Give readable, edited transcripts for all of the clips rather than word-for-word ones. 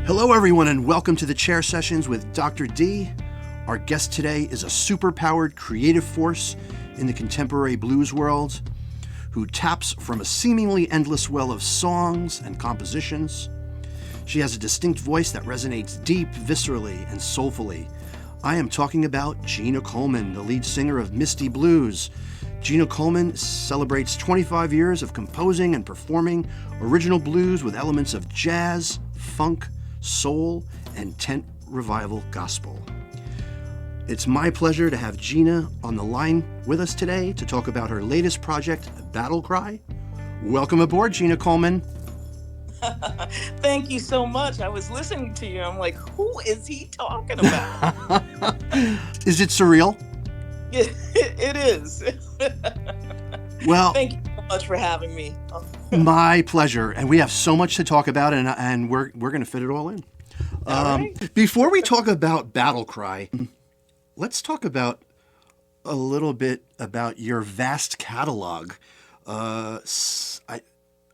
Hello, everyone, and welcome to the Chair Sessions with Dr. D. Our guest today is a superpowered creative force in the contemporary blues world who taps from a seemingly endless well of songs and compositions. She has a distinct voice that resonates deep, viscerally, and soulfully. I am talking about Gina Coleman, the lead singer of Misty Blues. Gina Coleman celebrates 25 years of composing and performing original blues with elements of jazz, funk, soul, and tent revival gospel. It's my pleasure to have Gina on the line with us today to talk about her latest project, Battle Cry. Welcome aboard, Gina Coleman. Thank you so much. I was listening to you. I'm like, who is he talking about? Is it surreal? It is. Well, thank you so much for having me. My pleasure. And we have so much to talk about, and we're going to fit it all in. All right. Before we talk about Battle Cry, let's talk about a little bit about your vast catalog. I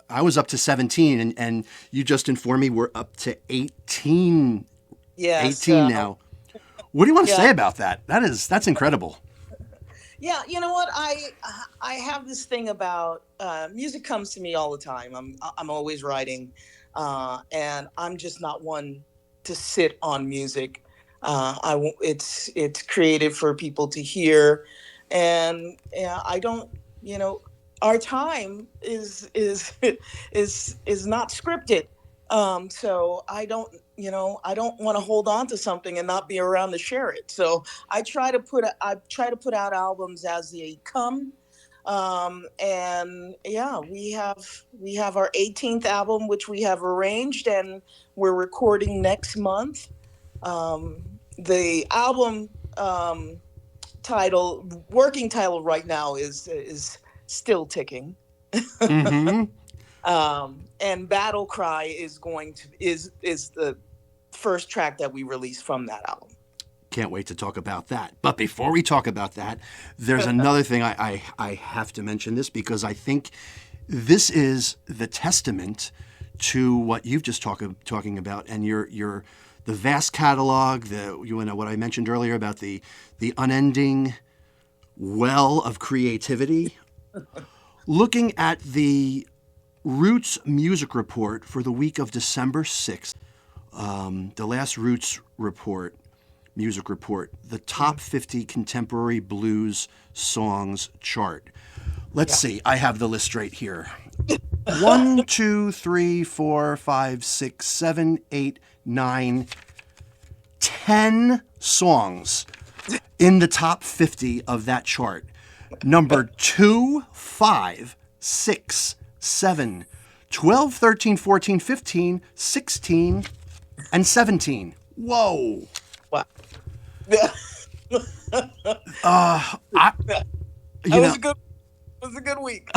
was up to 17, and you just informed me we're up to 18. Yes, 18 now. What do you want to say about that? That's incredible. Yeah, you know what? I have this thing about music comes to me all the time. I'm always writing, and I'm just not one to sit on music. It's created for people to hear, and I don't. Our time is not scripted. So I don't want to hold on to something and not be around to share it. So I try to put out albums as they come. And yeah, we have our 18th album, which we have arranged, and we're recording next month. The album working title right now is Still Ticking. Mm-hmm. And Battle Cry is the first track that we released from that album. Can't wait to talk about that. But before we talk about that, there's another thing I have to mention this, because I think this is the testament to what you've just talking about, and the vast catalog, what I mentioned earlier about the unending well of creativity. Looking at the Roots Music Report for the week of December 6th, the last Roots Music Report, the top 50 contemporary blues songs chart. Let's see, I have the list right here. 1, 2, 3, 4, 5, 6, 7, 8, 9, 10 songs in the top 50 of that chart. Number 2, 5, 6, 7, 12, 13, 14, 15, 16, and 17. Whoa. Wow. It was a good week.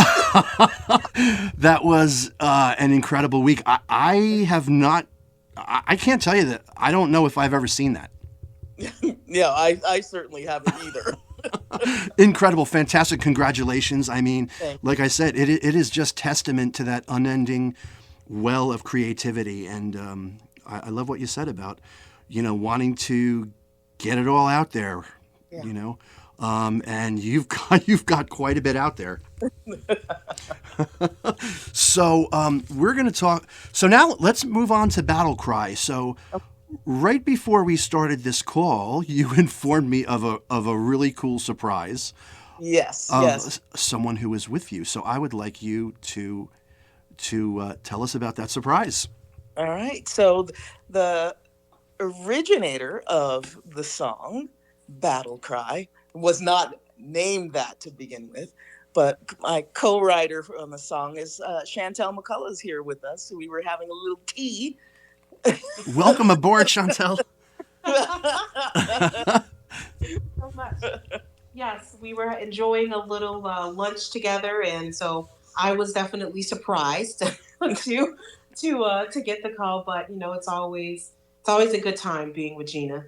That was an incredible week. I can't tell you that. I don't know if I've ever seen that. Yeah, I certainly haven't either. Incredible, fantastic, congratulations. I mean, like I said, it is just testament to that unending well of creativity, and I love what you said about, wanting to get it all out there, and you've got quite a bit out there. So we're going to talk. So now let's move on to Battle Cry. So. Right before we started this call, you informed me of a really cool surprise. Yes, yes. Someone who was with you. So I would like you to tell us about that surprise. All right. So the originator of the song, Battle Cry, was not named that to begin with, but my co-writer on the song is Chantell McCulloch is here with us. So we were having a little tea. Welcome aboard, Chantell. So much. Yes, we were enjoying a little lunch together, and so I was definitely surprised to get the call. But it's always a good time being with Gina.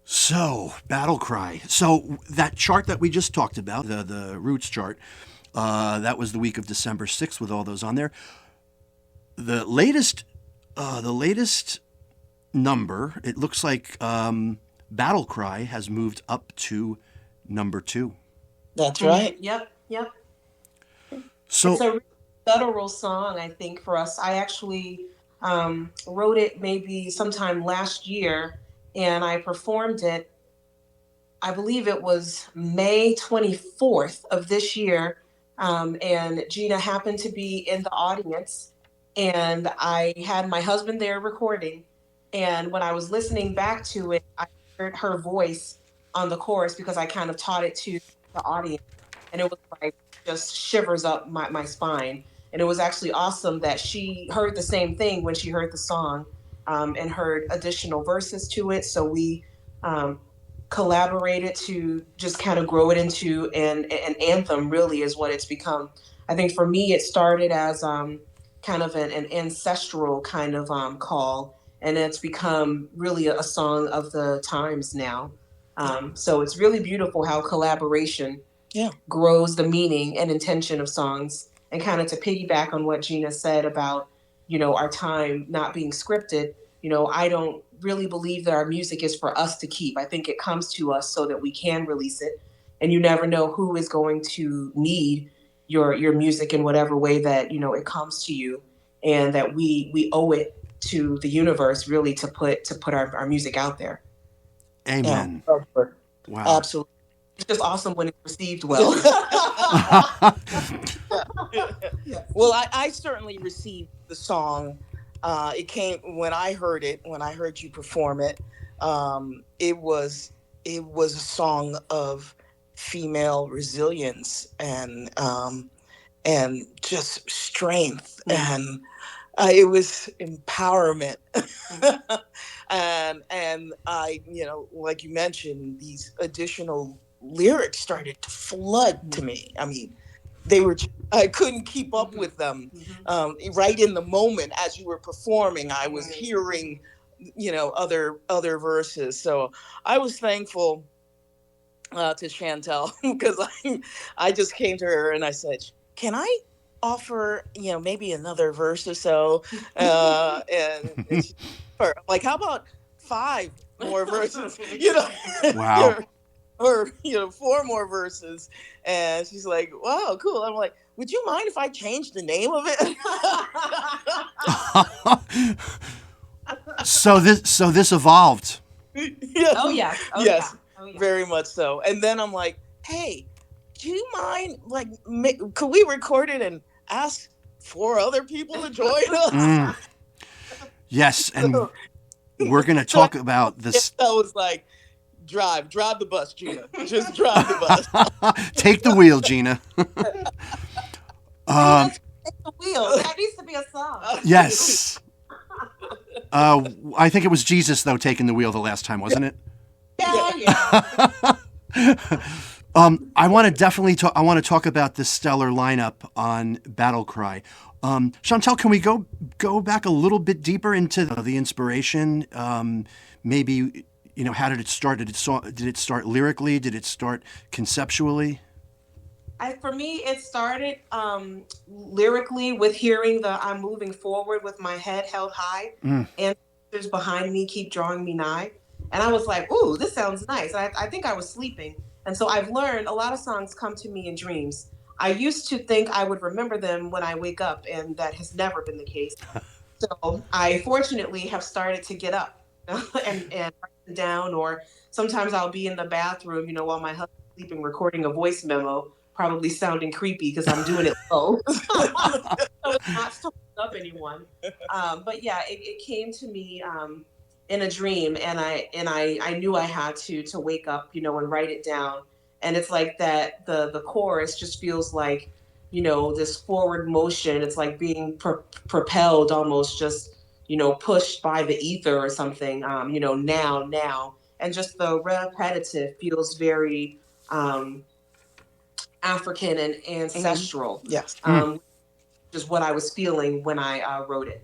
So, Battle Cry. So that chart that we just talked about, the Roots chart, that was the week of December 6th with all those on there. The latest the latest number, it looks like Battle Cry has moved up to number 2. That's right. Yep. So it's a really guttural song, I think, for us. I actually wrote it maybe sometime last year, and I performed it, I believe it was May 24th of this year, and Gina happened to be in the audience, and I had my husband there recording, and when I was listening back to it, I heard her voice on the chorus because I kind of taught it to the audience, and it was like just shivers up my spine. And it was actually awesome that she heard the same thing when she heard the song, and heard additional verses to it. So we collaborated to just kind of grow it into an anthem, really, is what it's become. I think for me, it started as kind of an ancestral kind of call, and it's become really a song of the times now. So it's really beautiful how collaboration grows the meaning and intention of songs. And kind of to piggyback on what Gina said about, our time not being scripted, I don't really believe that our music is for us to keep. I think it comes to us so that we can release it. And you never know who is going to need your music in whatever way that, it comes to you. And that we owe it to the universe really to put our music out there. Amen. Yeah. Wow. Absolutely. It's just awesome when it's received well. Well, I certainly received the song. It came when I heard you perform it. It was a song of female resilience and just strength, and it was empowerment. and I, like you mentioned, these additional lyrics started to flood to me. I mean, I couldn't keep up with them. Right in the moment as you were performing, I was hearing, other verses. So I was thankful to Chantell because I just came to her and I said, can I offer, maybe another verse or so? And she, like, how about 5 more verses? Wow. Or 4 more verses. And she's like, wow, cool. I'm like, would you mind if I change the name of it? So this evolved. Yes. Oh yeah. Yes. Oh, yeah. Very much so. And then I'm like, hey, do you mind, like, could we record it and ask 4 other people to join us? Yes, and we're going to talk about this. I was like, drive the bus, Gina. Just drive the bus. Take the wheel, Gina. Take the wheel. That needs to be a song. Yes. I think it was Jesus, though, taking the wheel the last time, wasn't it? Yeah. I want to definitely talk. I want to talk about the stellar lineup on Battle Cry. Chantell, can we go back a little bit deeper into the inspiration? Maybe, how did it start? Did it start lyrically? Did it start conceptually? For me, it started lyrically with hearing the "I'm moving forward with my head held high," and "There's behind me keep drawing me nigh," and I was like, "Ooh, this sounds nice." I think I was sleeping, and so I've learned a lot of songs come to me in dreams. I used to think I would remember them when I wake up, and that has never been the case. So I fortunately have started to get up and write them down, or sometimes I'll be in the bathroom, while my husband's sleeping, recording a voice memo, probably sounding creepy because I'm doing it low. So it's not to wake up anyone. But yeah, it came to me in a dream, and I knew I had to wake up, and write it down. And it's like that the chorus just feels like, this forward motion. It's like being propelled almost, just, pushed by the ether or something, now. And just the repetitive feels very African and ancestral. Yes. Just what I was feeling when I wrote it.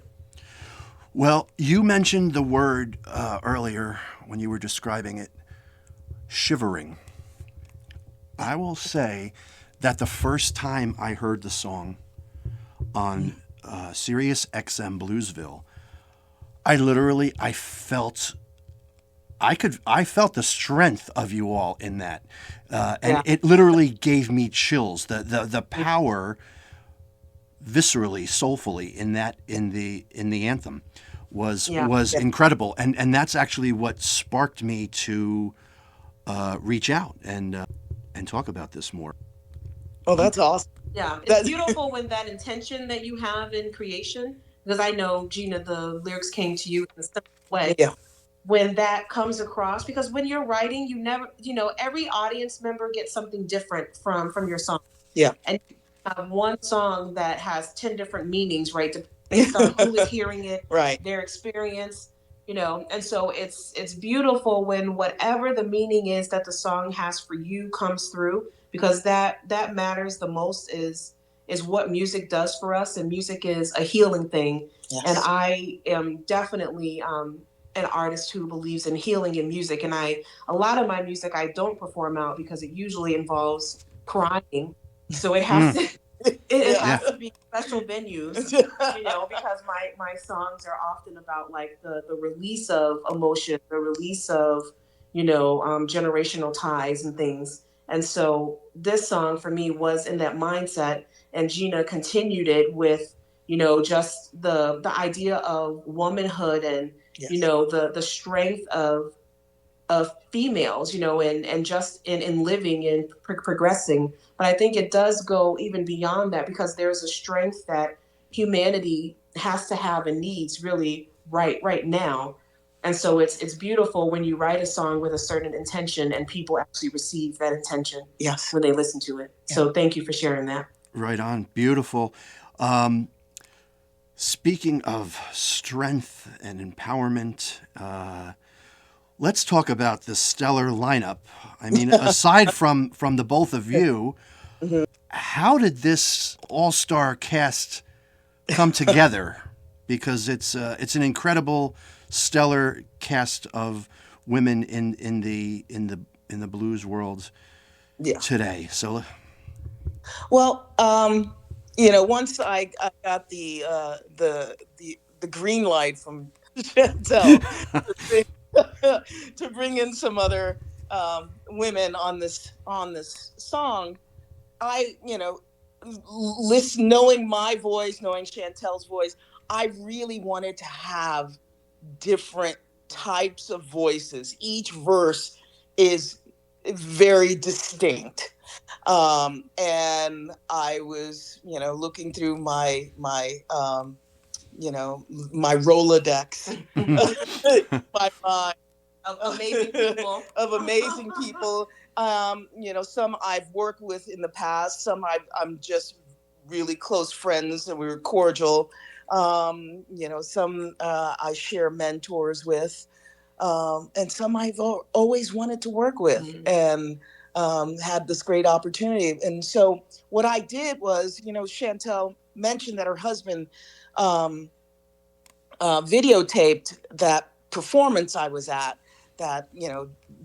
Well, you mentioned the word earlier when you were describing it, shivering. I will say that the first time I heard the song on Sirius XM Bluesville, I felt the strength of you all in that, and it literally gave me chills. The power, viscerally, soulfully in the anthem was incredible, and that's actually what sparked me to reach out and talk about this more. Oh, that's awesome. Yeah, it's beautiful when that intention that you have in creation, because I know, Gina, the lyrics came to you in a simple way. Yeah. When that comes across, because when you're writing, you never, every audience member gets something different from your song. Yeah. And you have one song that has 10 different meanings, right? Based on who is hearing it, right, their experience, and so it's beautiful when whatever the meaning is that the song has for you comes through, because that matters the most is what music does for us, and music is a healing thing. Yes. And I am definitely an artist who believes in healing in music, and a lot of my music I don't perform out because it usually involves crying, so it has to. It has to be special venues, because my songs are often about like the release of emotion, the release of, generational ties and things. And so this song for me was in that mindset, and Gina continued it with, just the idea of womanhood and, the strength of females, and just in living and progressing. But I think it does go even beyond that, because there's a strength that humanity has to have and needs really right now. And so it's beautiful when you write a song with a certain intention and people actually receive that intention when they listen to it. Yeah. So thank you for sharing that. Right on. Beautiful. Speaking of strength and empowerment, let's talk about the stellar lineup. I mean, aside from the both of you, how did this all-star cast come together? Because it's an incredible, stellar cast of women in the blues world today. So, well, once I got the green light from Chantell to bring in some other women on this song, I, knowing my voice, knowing Chantell's voice, I really wanted to have different types of voices. Each verse is very distinct. And I was, looking through my Rolodex by mind of amazing people. Some I've worked with in the past, some I'm just really close friends and we were cordial. Some I share mentors with, and some I've always wanted to work with and had this great opportunity. And so what I did was, Chantell mentioned that her husband videotaped that performance I was at that,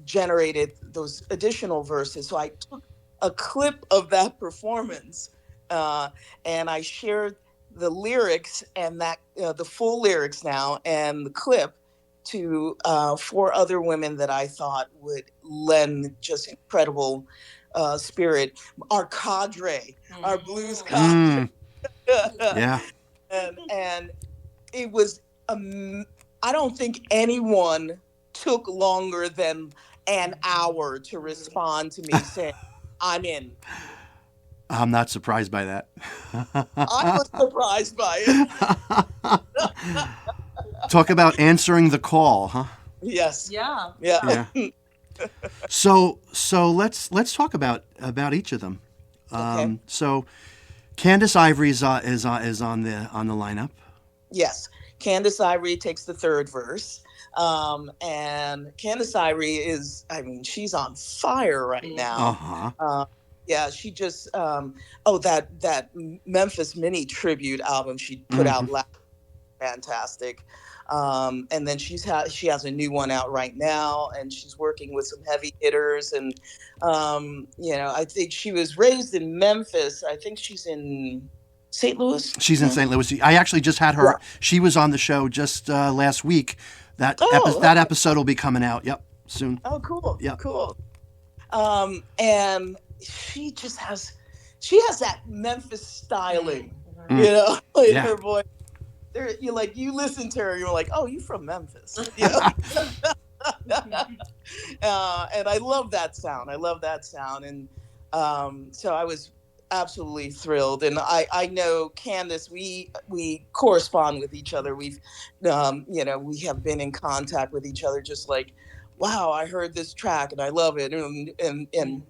generated those additional verses. So I took a clip of that performance and I shared the lyrics and that the full lyrics now and the clip to 4 other women that I thought would lend just incredible spirit. Our cadre, our blues cadre. Yeah. And it was, I don't think anyone took longer than an hour to respond to me saying, I'm in. I'm not surprised by that. I was surprised by it. Talk about answering the call, huh? Yes. Yeah. So let's talk about each of them. Okay. So Candice Ivory is on the lineup. Yes. Candice Ivory takes the third verse. And Candice Ivory she's on fire right now. Yeah, she just that Memphis Mini tribute album she put out last, fantastic. And then she has a new one out right now, and she's working with some heavy hitters. And I think she was raised in Memphis. I think she's in St. Louis? She's in St. Louis. I actually just had her. She was on the show just last week. That episode will be coming out. Yep, soon. Oh, cool. Yep. Cool. And she just has that Memphis styling, in her voice. You listen to her, you're like, oh, you from Memphis. And I love that sound. And so I was absolutely thrilled. And I know Candice, we correspond with each other. We've, we have been in contact with each other, just like, wow, I heard this track and I love it. And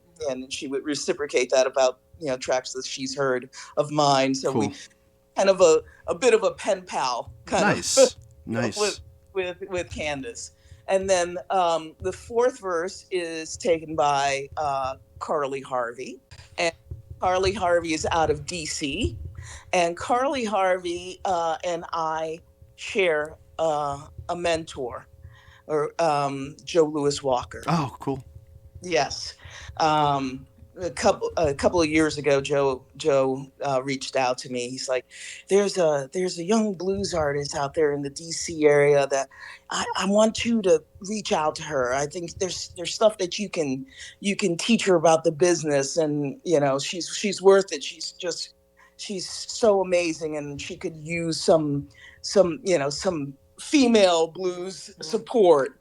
she would reciprocate that about, tracks that she's heard of mine. So we kind of a bit of a pen pal kind of nice with Candice. And then the fourth verse is taken by Carly Harvey. And Carly Harvey is out of DC. And Carly Harvey and I share a mentor, or Joe Louis Walker. Oh, cool. Yes. A couple of years ago, Joe reached out to me. He's like, there's a young blues artist out there in the DC area that I want you to reach out to her. I think there's stuff that you can teach her about the business, and she's worth it. She's so amazing, and she could use some female blues support.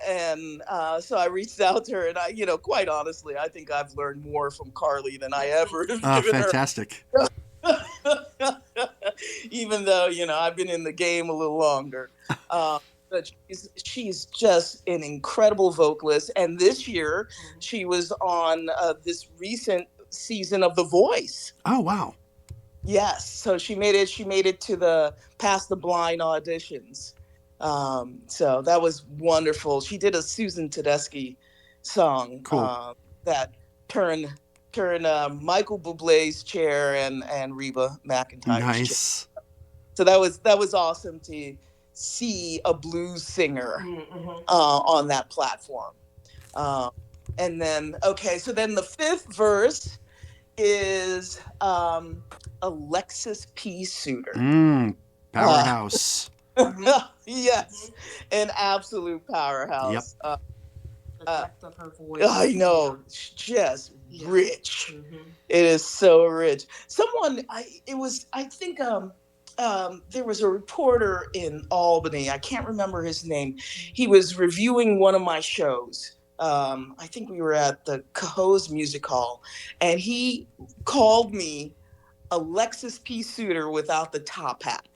And so I reached out to her, and I, quite honestly, I think I've learned more from Carly than I ever have given fantastic. her. Even though, I've been in the game a little longer. But she's just an incredible vocalist. And this year she was on this recent season of The Voice. Oh, wow. Yes. So she made it to the past the blind auditions. So that was wonderful. She did a Susan Tedeschi song that turned Michael Bublé's chair and Reba McEntire's chair. So that was awesome to see a blues singer on that platform. And then so then the fifth verse is Alexis P. Suter. Powerhouse. Yes, an absolute powerhouse. Yep. The depth of her voice. I know, just rich. It is so rich. There was a reporter in Albany. I can't remember his name. He was reviewing one of my shows. I think we were at the 𝘱𝑗𝑡𝑠 Music Hall, and he called me Alexis P. Suter without the top hat.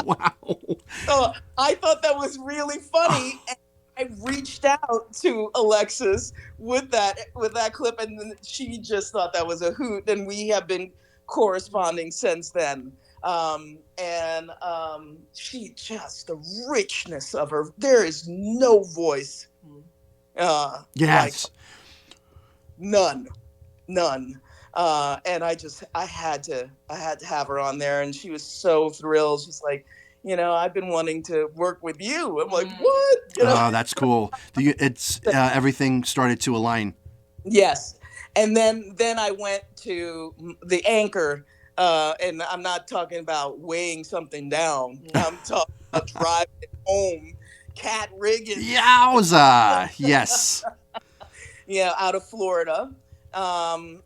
Wow. So I thought that was really funny. And I reached out to Alexis with that clip, and she just thought that was a hoot. And we have been corresponding since then. She just, the richness of her, there is no voice. Yes. Like, none. And I had to have her on there, and she was so thrilled. She's like, I've been wanting to work with you. I'm like, what? Oh, that's cool. It's everything started to align. Yes. And then I went to the anchor, and I'm not talking about weighing something down. I'm talking about driving home, Kat Riggins. Yowza! Yes. Out of Florida. I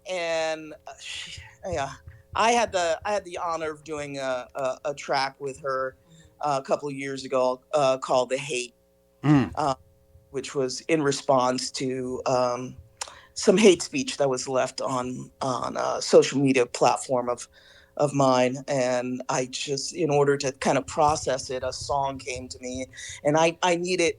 had the honor of doing a track with her a couple of years ago called "The Hate," which was in response to some hate speech that was left on a social media platform of mine, and I just, in order to kind of process it, a song came to me, and I needed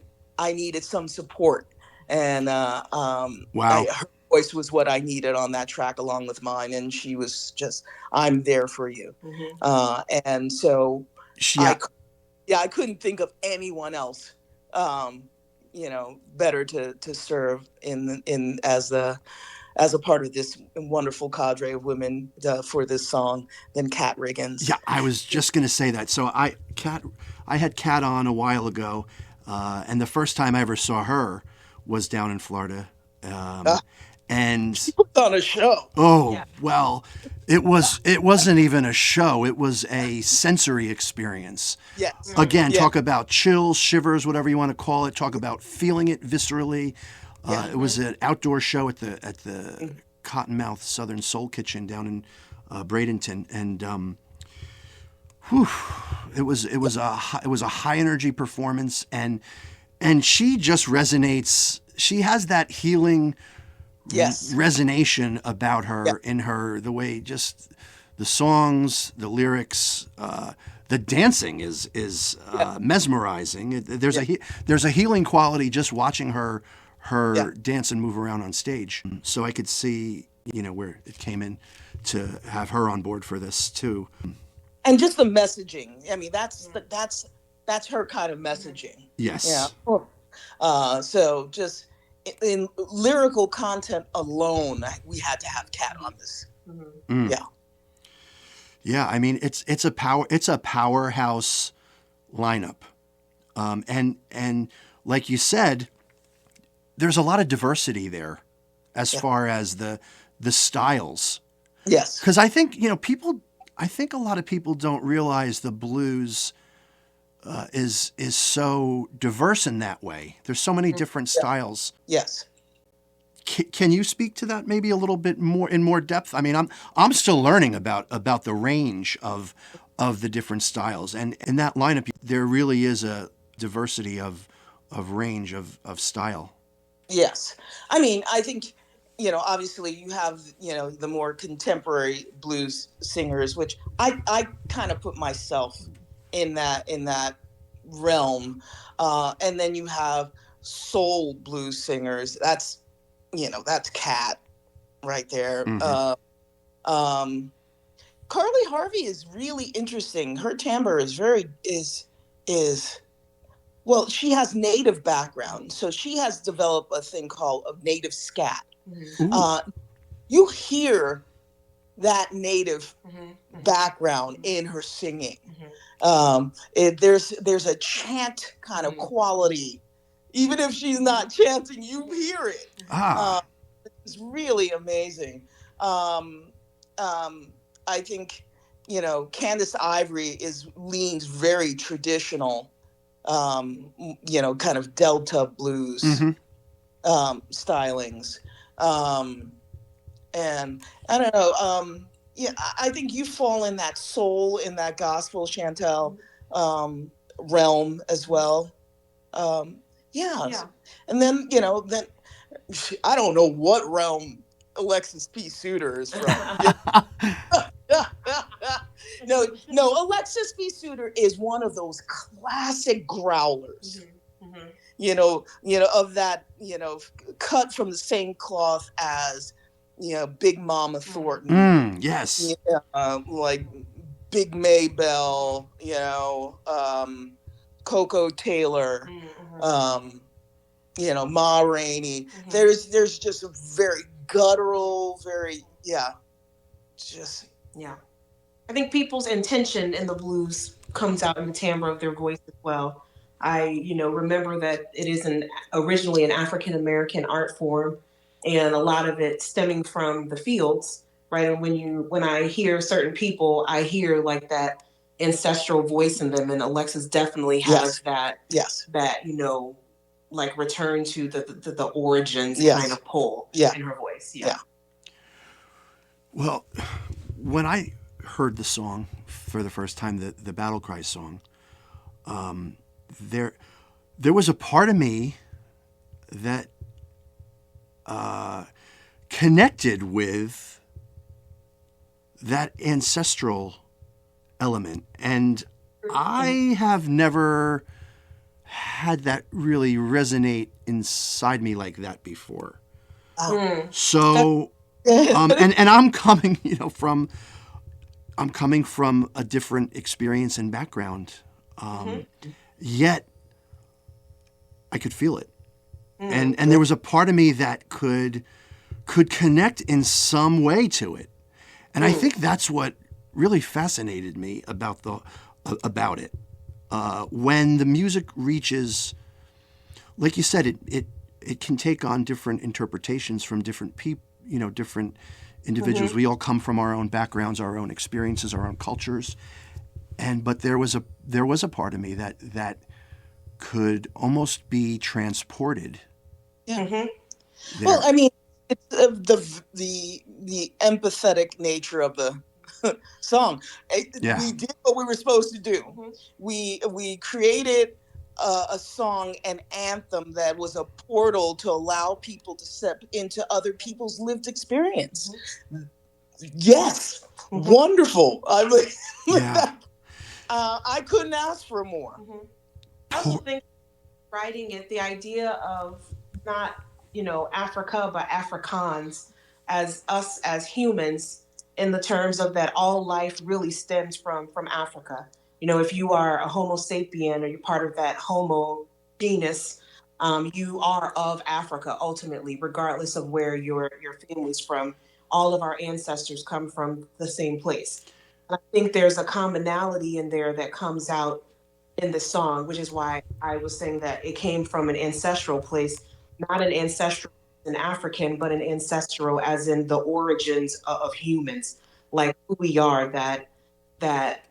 some support, and wow. Her voice was what I needed on that track along with mine, and she was just, I'm there for you. And so I couldn't think of anyone else better to serve in as a part of this wonderful cadre of women for this song than Kat Riggins. Yeah, I was just going to say that. So I had Kat on a while ago, and the first time I ever saw her was down in Florida. And Put on a show. Well, it wasn't even a show. It was a sensory experience. Yes. Again, talk about chills, shivers, whatever you want to call it. Talk about feeling it viscerally. It was an outdoor show at the Cottonmouth Southern Soul Kitchen down in Bradenton, and it was a high energy performance, and she just resonates. She has that healing resonation about her in her, the way, just the songs, the lyrics, the dancing is mesmerizing. There's a healing quality just watching her dance and move around on stage. So I could see, where it came in to have her on board for this too. And just the messaging. I mean, that's her kind of messaging. Yes. Yeah. So just in lyrical content alone, we had to have Kat on this. Mm-hmm. Yeah. Yeah. I mean, it's a powerhouse lineup, and like you said, there's a lot of diversity there, as far as the styles. Yes. Because I think a lot of people don't realize the blues is so diverse in that way. There's so many different styles. Yes. Can you speak to that maybe a little bit more in more depth? I mean, I'm still learning about the range of the different styles, and in that lineup there really is a diversity of range of style. Yes. I mean, I think, obviously you have, the more contemporary blues singers, which I kind of put myself in that realm. And then you have soul blues singers. That's Kat right there. Mm-hmm. Carly Harvey is really interesting. Her timbre is well, she has native background, so she has developed a thing called a native scat. Mm-hmm. You hear that native background in her singing. Mm-hmm. There's a chant kind of quality, even if she's not chanting, you hear it. It's really amazing. I think Candice Ivory leans very traditional. Kind of Delta blues stylings. And I don't know, I think you fall in that soul, in that gospel, Chantell, realm as well. And then, then I don't know what realm Alexis P. Suter is from. No, Alexis P. Suter is one of those classic growlers. Of that, cut from the same cloth as, Big Mama Thornton. Yes. Like Big Maybelle, Coco Taylor, Ma Rainey. There's just a very guttural, I think people's intention in the blues comes out in the timbre of their voice as well. I, remember that it is originally an African-American art form, and a lot of it stemming from the fields, right? And when I hear certain people, I hear like that ancestral voice in them, and Alexis definitely has that, like return to the origins kind of pull in her voice. Yeah. Well, when I heard the song for the first time, the Battle Cry song, there was a part of me that connected with that ancestral element, and I have never had that really resonate inside me like that before. So, and I'm coming, I'm coming from a different experience and background, yet I could feel it. And there was a part of me that could connect in some way to it. And I think that's what really fascinated me about it. When the music reaches, like you said, it it can take on different interpretations from different people, different individuals. We all come from our own backgrounds, our own experiences, our own cultures. But there was a part of me that could almost be transported. Yeah. there. Well, I mean, it's the empathetic nature of the song. Yeah. We did what we were supposed to do. We created a song, an anthem that was a portal to allow people to step into other people's lived experience. Yes, wonderful. I mean, Yeah. I couldn't ask for more. I also think writing it, the idea of not, Africa, but Afrikaans as us as humans, in the terms of that all life really stems from Africa. If you are a Homo sapien or you're part of that Homo genus, you are of Africa ultimately, regardless of where your family's from. All of our ancestors come from the same place. And I think there's a commonality in there that comes out in the song, which is why I was saying that it came from an ancestral place, not an ancestral as an African, but an ancestral as in the origins of humans, like who we are, that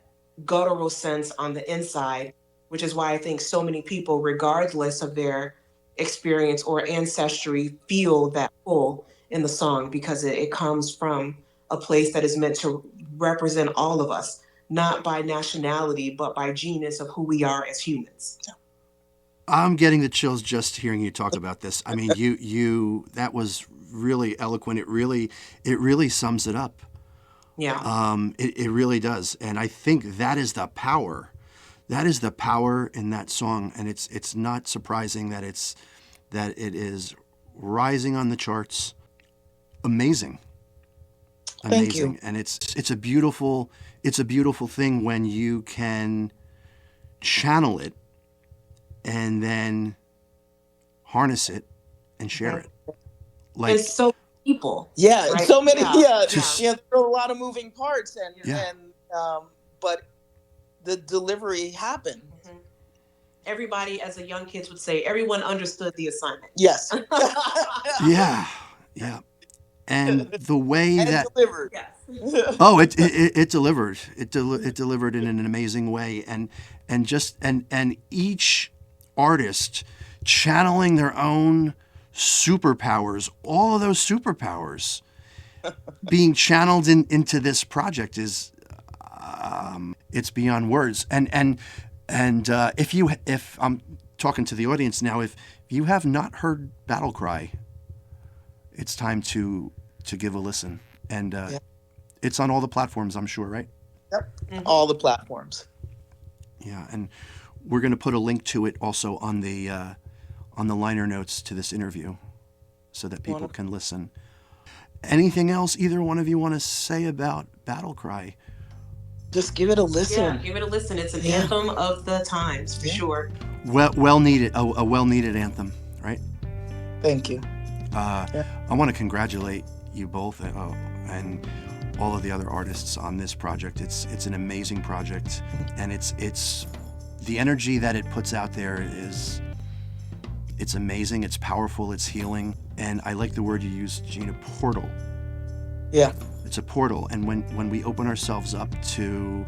guttural sense on the inside, which is why I think so many people, regardless of their experience or ancestry, feel that pull in the song, because it comes from a place that is meant to represent all of us, not by nationality, but by genus of who we are as humans. I'm getting the chills just hearing you talk about this. I mean, that was really eloquent. It really sums it up. Yeah. It really does. And I think that is the power. That is the power in that song. And it's not surprising that it is rising on the charts. Amazing. Thank you. And it's a beautiful thing when you can channel it and then harness it and share it. Like, it's so people. Yeah, right? so many. Yeah, Just- there are a lot of moving parts, Yeah. but the delivery happened. Everybody, as a young kids would say, everyone understood the assignment. Yes, yeah. And the way and that delivered. Yes. it delivered. It delivered in an amazing way, and each artist channeling their own superpowers, all of those superpowers being channeled into this project is it's beyond words. And if I'm talking to the audience now, if you have not heard Battle Cry, it's time to give a listen. And it's on all the platforms, I'm sure, right? Yep, all the platforms. Yeah, and we're going to put a link to it also on the liner notes to this interview, so that people can listen. Anything else either one of you want to say about Battle Cry? Just give it a listen. Yeah, give it a listen. It's an anthem of the times, for sure. Well needed, a well needed anthem, right? Thank you. I want to congratulate you both and all of the other artists on this project. It's an amazing project, and it's the energy that it puts out there it's amazing. It's powerful. It's healing, and I like the word you used, Gina, portal. Yeah. It's a portal, and when we open ourselves up to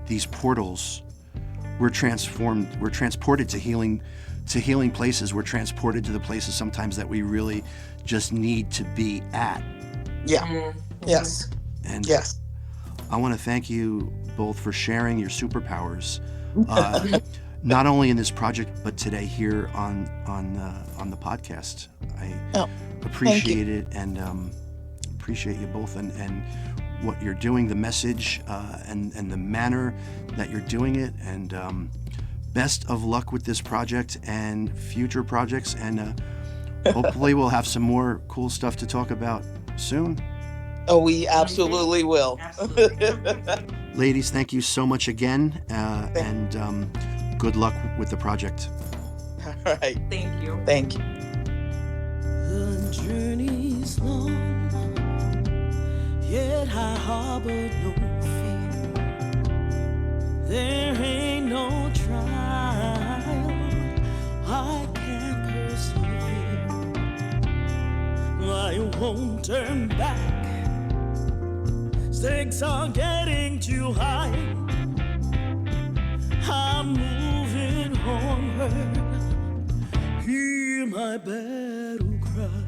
these portals, we're transformed. We're transported to healing places. We're transported to the places sometimes that we really just need to be at. Yeah. Mm-hmm. Yes. And Yes. I want to thank you both for sharing your superpowers, not only in this project but today here on the podcast. I appreciate it, and appreciate you both and what you're doing, the message, and the manner that you're doing it. And best of luck with this project and future projects. And hopefully we'll have some more cool stuff to talk about soon. Oh, we absolutely will. Absolutely. Ladies, thank you so much again, and good luck with the project. All right. Thank you. Thank you. The journey's long, yet I harbor no fear. There ain't no trial I can't persevere. won't turn back. Stakes are getting too high. I'm moving onward. Hear my battle cry.